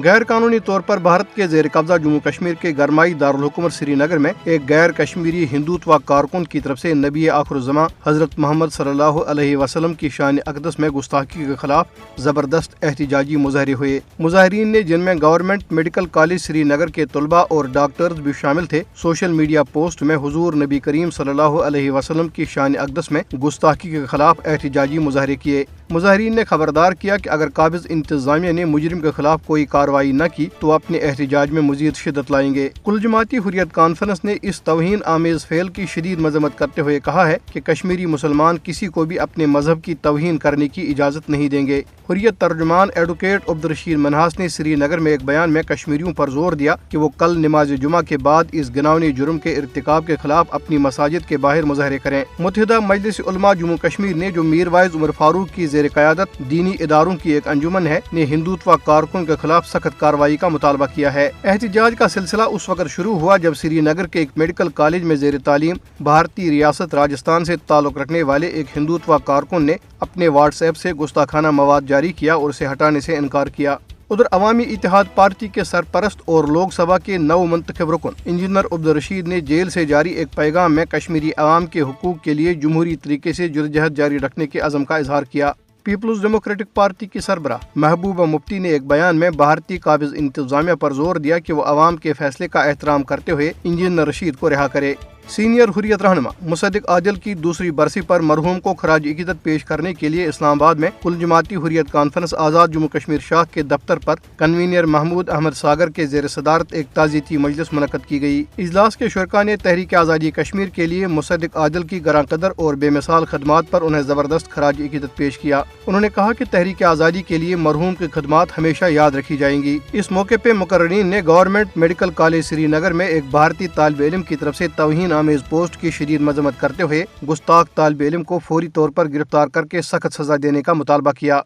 غیر قانونی طور پر بھارت کے زیر قبضہ جموں کشمیر کے گرمائی دارالحکومت سری نگر میں ایک غیر کشمیری ہندوتوا کارکن کی طرف سے نبی آخر الزماں حضرت محمد صلی اللہ علیہ وسلم کی شان اقدس میں گستاخی کے خلاف زبردست احتجاجی مظاہرے ہوئے۔ مظاہرین نے، جن میں گورنمنٹ میڈیکل کالج سری نگر کے طلباء اور ڈاکٹرز بھی شامل تھے، سوشل میڈیا پوسٹ میں حضور نبی کریم صلی اللہ علیہ وسلم کی شان اقدس میں گستاخی کے خلاف احتجاجی مظاہرے کیے۔ مظاہرین نے خبردار کیا کہ اگر قابض انتظامیہ نے مجرم کے خلاف کوئی کارروائی نہ کی تو اپنے احتجاج میں مزید شدت لائیں گے۔ کل جماعتی حریت کانفرنس نے اس توہین آمیز فعل کی شدید مذمت کرتے ہوئے کہا ہے کہ کشمیری مسلمان کسی کو بھی اپنے مذہب کی توہین کرنے کی اجازت نہیں دیں گے۔ حریت ترجمان ایڈوکیٹ عبدالرشید منہاس نے سری نگر میں ایک بیان میں کشمیریوں پر زور دیا کہ وہ کل نماز جمعہ کے بعد اس گناؤنی جرم کے ارتکاب کے خلاف اپنی مساجد کے باہر مظاہرے کریں۔ متحدہ مجلس علماء جموں کشمیر نے، جو میر وائز عمر فاروق کی زیر قیادت دینی اداروں کی ایک انجمن ہے، نے ہندوتوا کارکن کے خلاف سخت کارروائی کا مطالبہ کیا ہے۔ احتجاج کا سلسلہ اس وقت شروع ہوا جب سری نگر کے ایک میڈیکل کالج میں زیر تعلیم بھارتی ریاست راجستھان سے تعلق رکھنے والے ایک ہندوتوا کارکن نے اپنے واٹس ایپ سے گستاخانہ مواد جاری کیا اور اسے ہٹانے سے انکار کیا۔ ادھر عوامی اتحاد پارٹی کے سرپرست اور لوک سبھا کے نو منتخب رکن انجینئر عبدالرشید نے جیل سے جاری ایک پیغام میں کشمیری عوام کے حقوق کے لیے جمہوری طریقے سے جدوجہد جاری رکھنے کے عزم کا اظہار کیا۔ پیپلز ڈیموکریٹک پارٹی کی سربراہ محبوبہ مفتی نے ایک بیان میں بھارتی قابض انتظامیہ پر زور دیا کہ وہ عوام کے فیصلے کا احترام کرتے ہوئے انجینئر رشید کو رہا کرے۔ سینئر حریت رہنما مصدق عادل کی دوسری برسی پر مرحوم کو خراج عقیدت پیش کرنے کے لیے اسلام آباد میں کل جماعتی حریت کانفرنس آزاد جموں کشمیر شاخ کے دفتر پر کنوینر محمود احمد ساگر کے زیر صدارت ایک تعزیتی مجلس منعقد کی گئی۔ اجلاس کے شرکاء نے تحریک آزادی کشمیر کے لیے مصدق عادل کی گراں قدر اور بے مثال خدمات پر انہیں زبردست خراج عقیدت پیش کیا۔ انہوں نے کہا کہ تحریک آزادی کے لیے مرحوم کی خدمات ہمیشہ یاد رکھی جائیں گی۔ اس موقع پہ مقررین نے گورنمنٹ میڈیکل کالج سری نگر میں ایک بھارتی طالب علم کی طرف سے توہین آمیز پوسٹ کی شدید مذمت کرتے ہوئے گستاخ طالب علم کو فوری طور پر گرفتار کر کے سخت سزا دینے کا مطالبہ کیا۔